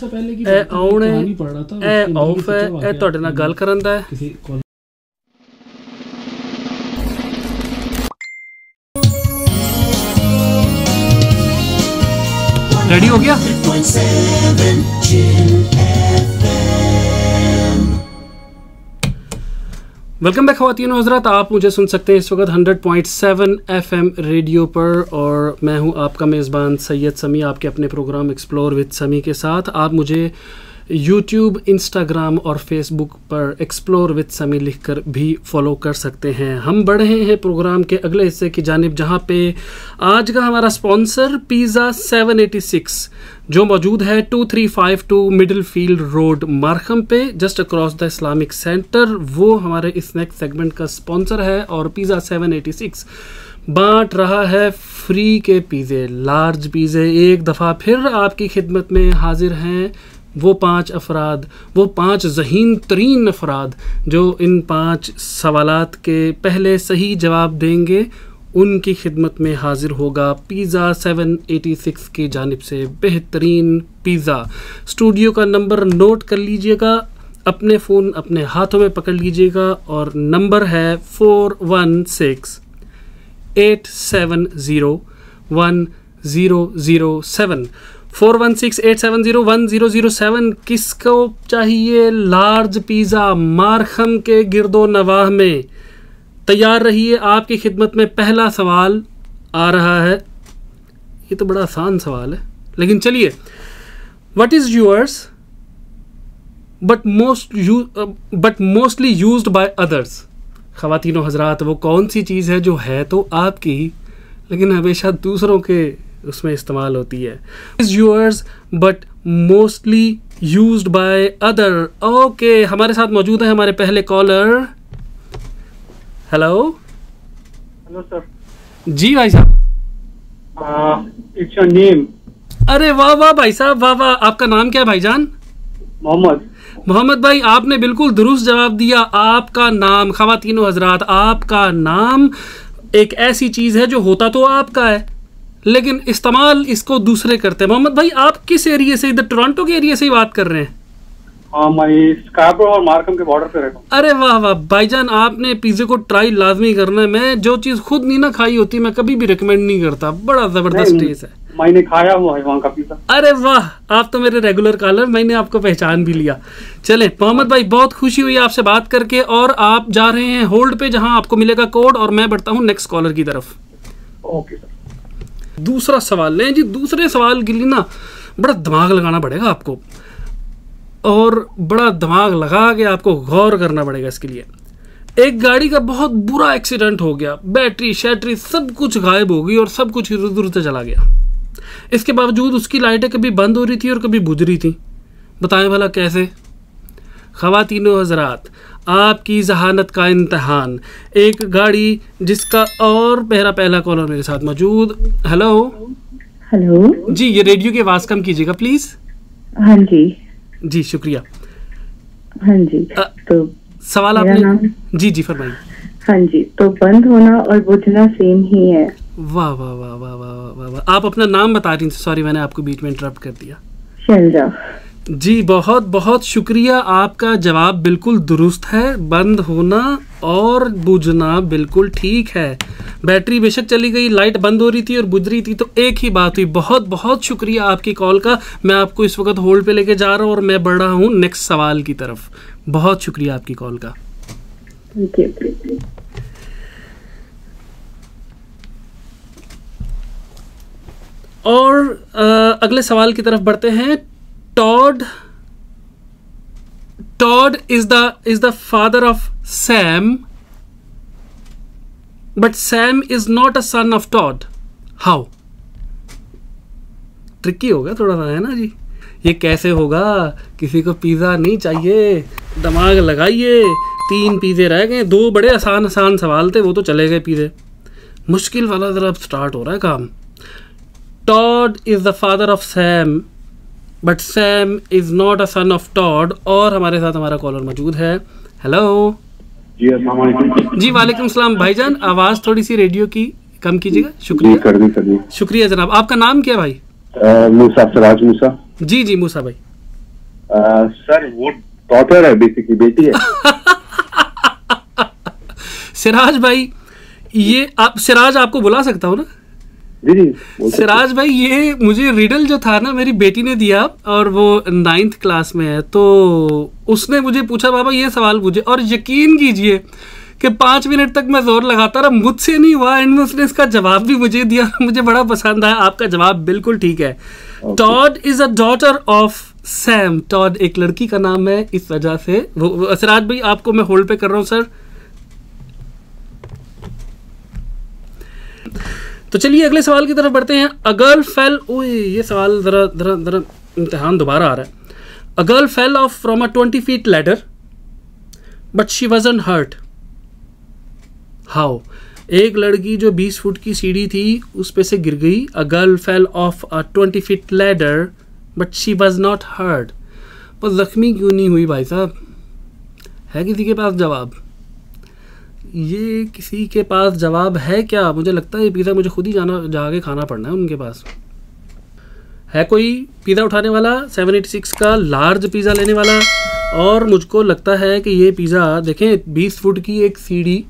से पहले की कहानी पढ़ रहा था, ए ऑफ है ए ਤੁਹਾਡੇ ਨਾਲ ਗੱਲ ਕਰਨ ਦਾ ਹੈ। किसी रेडी हो गया? वेलकम बैक ख़वातीन व हज़रात, आप मुझे सुन सकते हैं इस वक्त 100.7 FM रेडियो पर और मैं हूं आपका मेज़बान सैयद समी, आपके अपने प्रोग्राम एक्सप्लोर विद समी के साथ। आप मुझे यूट्यूब, इंस्टाग्राम और फेसबुक पर एक्सप्लोर विद समी लिखकर भी फॉलो कर सकते हैं। हम बढ़ रहे हैं प्रोग्राम के अगले हिस्से की जानिब, जहां पे आज का हमारा स्पॉन्सर पिज़्ज़ा 786 जो मौजूद है 2352 मिडिल फील्ड रोड मार्खम पे, just across the Islamic centre, वो हमारे इस नेक्स्ट सेगमेंट का स्पॉन्सर है। और पिज़्ज़ा 786 बांट रहा है फ्री के पिज़्ज़े, लार्ज पिज़्ज़े। एक दफ़ा फिर आपकी खिदमत में हाजिर हैं वो 5 अफराद, वो 5 ज़हीन तरीन अफराद जो इन 5 सवालात के पहले सही जवाब देंगे। उनकी खिदमत में हाजिर होगा पिज़्ज़ा 786 की जानिब से बेहतरीन पिज़्ज़ा। स्टूडियो का नंबर नोट कर लीजिएगा, अपने फ़ोन अपने हाथों में पकड़ लीजिएगा और नंबर है 416-870-1007 416-870-1007। किसको चाहिए लार्ज पिज़्ज़ा मार्खम के गिरदो नवाह में? तैयार रहिए, आपकी खिदमत में पहला सवाल आ रहा है। ये तो बड़ा आसान सवाल है, लेकिन चलिए। What is yours but mostly used by others? ख़वातीनो हज़रात, वो कौन सी चीज़ है जो है तो आपकी लेकिन हमेशा दूसरों के उसमें इस्तेमाल होती है? Is yours but mostly used by other. Okay, हमारे साथ मौजूद है हमारे पहले कॉलर। Hello hello sir. जी भाई साहब, इट्स योर नेम। अरे वाह वाह भाई साहब, वाह वाह। आपका नाम क्या है भाईजान? मोहम्मद भाई, आपने बिल्कुल दुरुस्त जवाब दिया। आपका नाम, ख़वातीनो हज़रात, आपका नाम एक ऐसी चीज़ है जो होता तो आपका है लेकिन इस्तेमाल इसको दूसरे करते हैं। मोहम्मद भाई, आप किस एरिया से, इधर टोरंटो के एरिया से ही बात कर रहे हैं? हाँ, मैं स्कार्बरो और मार्कम के बॉर्डर पे रहता हूँ। अरे वाह वाह भाईजान, आपने पिज़्ज़े को ट्राई लाजमी करना है। मैं जो चीज़ खुद नहीं ना खाई होती मैं कभी भी रिकमेंड नहीं करता। बड़ा ज़बरदस्त टेस्ट है। मैंने खाया हुआ है वहाँ का पिज़्ज़ा। अरे वाह, आप तो मेरे रेगुलर कॉलर, मैंने आपको पहचान भी लिया। चले मोहम्मद भाई, बहुत खुशी हुई आपसे बात करके। और आप जा रहे हैं होल्ड पे, जहां आपको मिलेगा कोड, और मैं बढ़ता हूं नेक्स्ट कॉलर की तरफ। Okay sir. दूसरा सवाल लें जी। दूसरे सवाल के लिए ना बड़ा दिमाग लगाना पड़ेगा आपको, और बड़ा दिमाग लगा के आपको गौर करना पड़ेगा इसके लिए। एक गाड़ी का बहुत बुरा एक्सीडेंट हो गया, बैटरी शैटरी सब कुछ गायब हो गई और सब कुछ इधर उधर से चला गया। इसके बावजूद उसकी लाइटें कभी बंद हो रही थी और कभी बुझ रही थी। बताएं भला कैसे? ख़वातीनो हज़रात, आपकी जहानत का इम्तहान। एक गाड़ी जिसका, और मेरा पहला कॉलर मेरे साथ मौजूद। हेलो हेलो जी, ये रेडियो की आवाज़ कम कीजिएगा प्लीज़। हाँ जी जी, शुक्रिया। हाँ जी, तो सवाल आपने जी जी फरमाइए। हाँ जी, तो बंद होना और बुझना सेम ही है। वाह वाह वाह वाह वाह वाह वाह। आप अपना नाम बता रही थी, सॉरी मैंने आपको बीच में इंटरप्ट कर दिया। शैलजा जी, बहुत बहुत शुक्रिया। आपका जवाब बिल्कुल दुरुस्त है। बंद होना और बुझना बिल्कुल ठीक है। बैटरी बेशक चली गई, लाइट बंद हो रही थी और बुझ रही थी, तो एक ही बात हुई। बहुत बहुत शुक्रिया आपकी कॉल का। मैं आपको इस वक्त होल्ड पे लेके जा रहा हूँ और मैं बढ़ रहा हूँ नेक्स्ट सवाल की तरफ। बहुत शुक्रिया आपकी कॉल का। और अगले सवाल की तरफ बढ़ते हैं। Todd is the father of Sam, but Sam is not a son of Todd. How? Tricky होगा थोड़ा सा, है ना जी? ये कैसे होगा? किसी को पिज़्ज़ा नहीं चाहिए, दिमाग लगाइए। 3 पिज़्ज़े रह गए, 2 बड़े आसान सवाल थे, वो तो चले गए पिज़्ज़े। मुश्किल वाला ज़रा अब स्टार्ट हो रहा है काम। Todd is the father of Sam, but Sam is not a son of Todd। और हमारे साथ हमारा कॉलर मौजूद है। हेलो जी, अस्सलाम वालेकुम। जी वालेकुम सलाम। भाईजान, आवाज़ थोड़ी सी रेडियो की कम कीजिएगा। शुक्रिया। कर दी। शुक्रिया जनाब। आपका नाम क्या है भाई? मूसा, सराज मूसा। जी जी मूसा भाई। सर वो डॉटर है, बेसिकली बेटी है। सिराज भाई, ये आप सिराज आपको बुला सकता हूँ ना? जी जी। सिराज भाई, ये मुझे रिडल जो था ना, मेरी बेटी ने दिया और वो 9th क्लास में है, तो उसने मुझे पूछा बाबा ये सवाल पूछे, और यकीन कीजिए कि 5 मिनट तक मैं जोर लगाता रहा, मुझसे नहीं हुआ, एंड में उसने इसका जवाब भी मुझे दिया। मुझे बड़ा पसंद आया, आपका जवाब बिल्कुल ठीक है। Todd is a daughter of Sam. Todd एक लड़की का नाम है, इस वजह से वो सिराज भाई आपको मैं होल्ड पे कर रहा हूँ सर। तो चलिए अगले सवाल की तरफ बढ़ते हैं। अ गर्ल फेल, ओए ये सवाल जरा जरा जरा इम्तिहान दोबारा आ रहा है। A girl fell off from a 20 feet ladder but she wasn't hurt. How? एक लड़की जो 20 फुट की सीढ़ी थी उस पे से गिर गई। A girl fell off a 20 feet ladder but she was not hurt. वो जख्मी क्यों नहीं हुई भाई साहब? है किसी के पास जवाब? ये किसी के पास जवाब है क्या? मुझे लगता है ये पिज़्ज़ा मुझे खुद ही जाके खाना पड़ना है उनके पास। है कोई पिज़्ज़ा उठाने वाला 786 का लार्ज पिज़्ज़ा लेने वाला? और मुझको लगता है कि ये पिज़्ज़ा देखें, 20 फुट की एक सीढ़ी,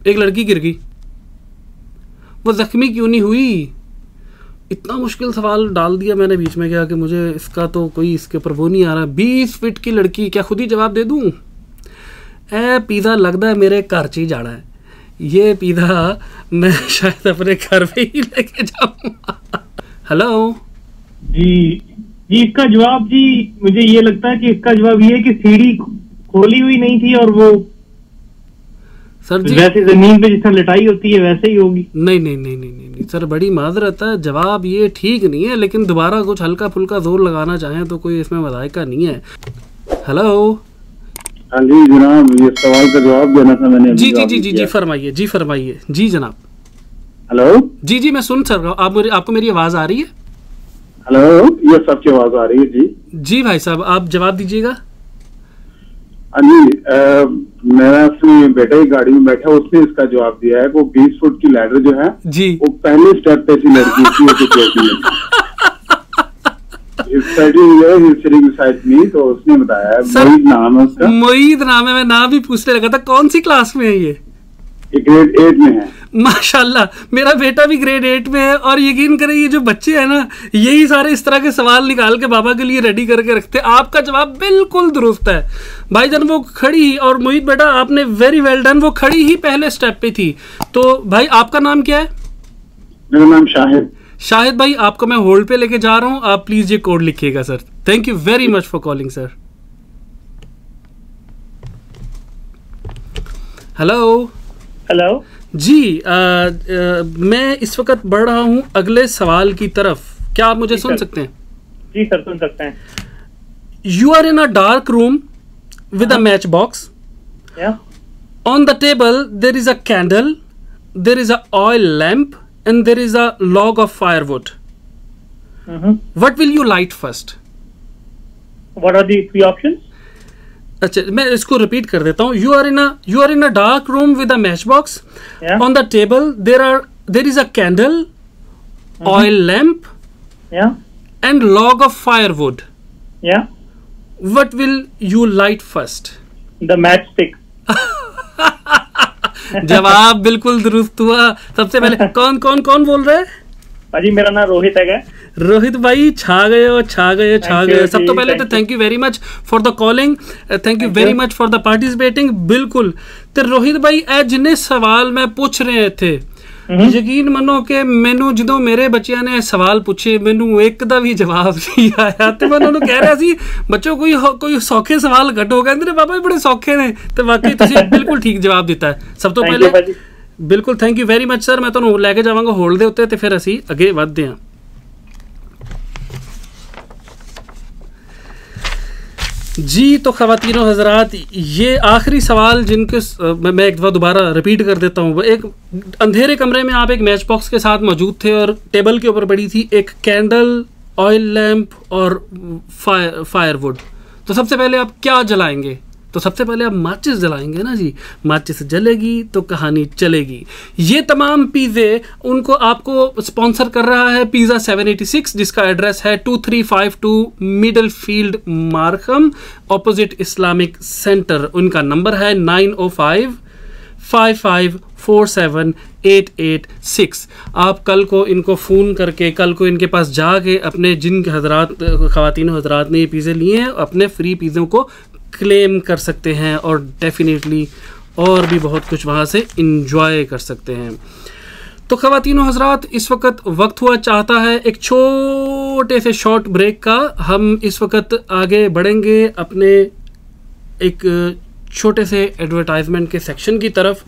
एक लड़की गिर गई, वो जख्मी क्यों नहीं हुई? इतना मुश्किल सवाल डाल दिया मैंने बीच में क्या कि मुझे इसका तो कोई इसके ऊपर वो नहीं आ रहा। 20 फीट की लड़की, क्या खुद ही जवाब दे दूँ? ए पिज़्ज़ा लगता है मेरे घर च ही जाना है। ये पिज़्ज़ा मैं शायद अपने घर पे ही लेके जाऊंगा। हेलो जी जी, इसका जवाब जी मुझे ये लगता है कि इसका जवाब ये है कि सीढ़ी खोली हुई नहीं थी और वो सर जी वैसे जमीन पे जिस तरह लटाई होती है वैसे ही होगी। नहीं नहीं नहीं नहीं नहीं, नहीं सर, बड़ी माजरत है, जवाब ये ठीक नहीं है, लेकिन दोबारा कुछ हल्का फुल्का जोर लगाना चाहें तो कोई इसमें मज़ायका नहीं है। हेलो हाँ जी जनाब, ये सवाल का जवाब देना था मैंने। जी जी जी जी जी फरमाइए, जी फरमाइए, जी जनाब। हेलो जी जी मैं सुन सक रहा हूँ, आपको मेरी आवाज़ आ रही है? हेलो, ये सबकी आवाज आ रही है जी। जी भाई साहब आप जवाब दीजिएगा। हाँ जी, मेरा अपने बेटे की गाड़ी में बैठा, उसने इसका जवाब दिया है। वो 20 फुट की लैडर जो है जी, वो पहले स्टेप पे सी लड़की थी, वो तो उसने बताया मोईद नाम है उसका। मोईद नाम है, मैं नाम भी पूछने लगा था। कौन सी क्लास में है ये? ग्रेड 8 में है। माशाल्लाह, मेरा बेटा भी ग्रेड 8 में है। और यकीन करें ये जो बच्चे हैं ना, यही सारे इस तरह के सवाल निकाल के बाबा के लिए रेडी करके रखते हैं। आपका जवाब बिल्कुल दुरुस्त है भाईजान। वो खड़ी ही, और मोहित बेटा आपने वेरी वेल डन, वो खड़ी ही पहले स्टेप पे थी। तो भाई आपका नाम क्या है? मेरा नाम शाहिद। शाहिद भाई आपको मैं होल्ड पे लेके जा रहा हूँ, आप प्लीज ये कोड लिखिएगा sir. Thank you very much for calling sir. Hello hello जी, मैं इस वक्त बढ़ रहा हूँ अगले सवाल की तरफ। क्या आप मुझे सुन सकते हैं? जी सर, सुन सकते हैं। You are in a dark room with a match box. On the table there is a candle, there is a oil lamp and there is a log of firewood. What will you light first? What are the 3 options? अच्छा, मैं इसको repeat कर देता हूँ। You are in a dark room with a matchbox. Yeah. On the table there is a candle, oil lamp, Yeah. and log of firewood. Yeah. What will you light first? The matchstick. जवाब बिल्कुल दुरुस्त हुआ। सबसे पहले कौन कौन कौन बोल रहा है? भाजी मेरा नाम रोहित है। रोहित भाई छा गए। सब तो पहले तो thank you very much for the calling, thank you very much for the participating. बिल्कुल। तो रोहित भाई ए जिन्ने सवाल मैं पूछ रहे थे, यकीन मनो कि मैनू जो मेरे बच्चों ने सवाल पूछे मैनू एक दा भी जवाब नहीं आया। तो मैं उन्होंने कह रहा सी बच्चों कोई सौखे सवाल घट हो गए, बाबा बड़े सौखे ने। तो वाकई तुसीं बिल्कुल ठीक जवाब दिता है। सब तो पहले बिल्कुल thank you very much sir. मैं तुहानू लैके जावांगा होल्ड दे उत्ते ते फिर असीं अगे वधदे हां। जी तो ख़वातीनो हज़रात, ये आखिरी सवाल जिनके मैं एक दफ़ा दोबारा रिपीट कर देता हूँ। एक अंधेरे कमरे में आप एक मैच बॉक्स के साथ मौजूद थे और टेबल के ऊपर पड़ी थी एक कैंडल, ऑयल लैम्प और फायरवुड। तो सबसे पहले आप क्या जलाएंगे? तो सबसे पहले आप माचिस जलाएंगे ना जी, माचिस जलेगी तो कहानी चलेगी। ये तमाम पिज़्ज़े उनको आपको स्पॉन्सर कर रहा है पिज़्ज़ा 786, जिसका एड्रेस है 2352 Middlefield Markham opposite Islamic Centre. उनका नंबर है 905-5547-886। आप कल को इनको फ़ोन करके, कल को इनके पास जाके अपने जिन हजरात ख़वातीन हजरात ने ये पिज़्ज़े लिए हैं अपने फ्री पिज़्ज़ों को क्लेम कर सकते हैं और डेफिनेटली और भी बहुत कुछ वहाँ से इंजॉय कर सकते हैं। तो ख़वातीनो हज़रात, इस वक्त वक्त हुआ चाहता है एक छोटे से शॉर्ट ब्रेक का। हम इस वक्त आगे बढ़ेंगे अपने एक छोटे से एडवर्टाइजमेंट के सेक्शन की तरफ।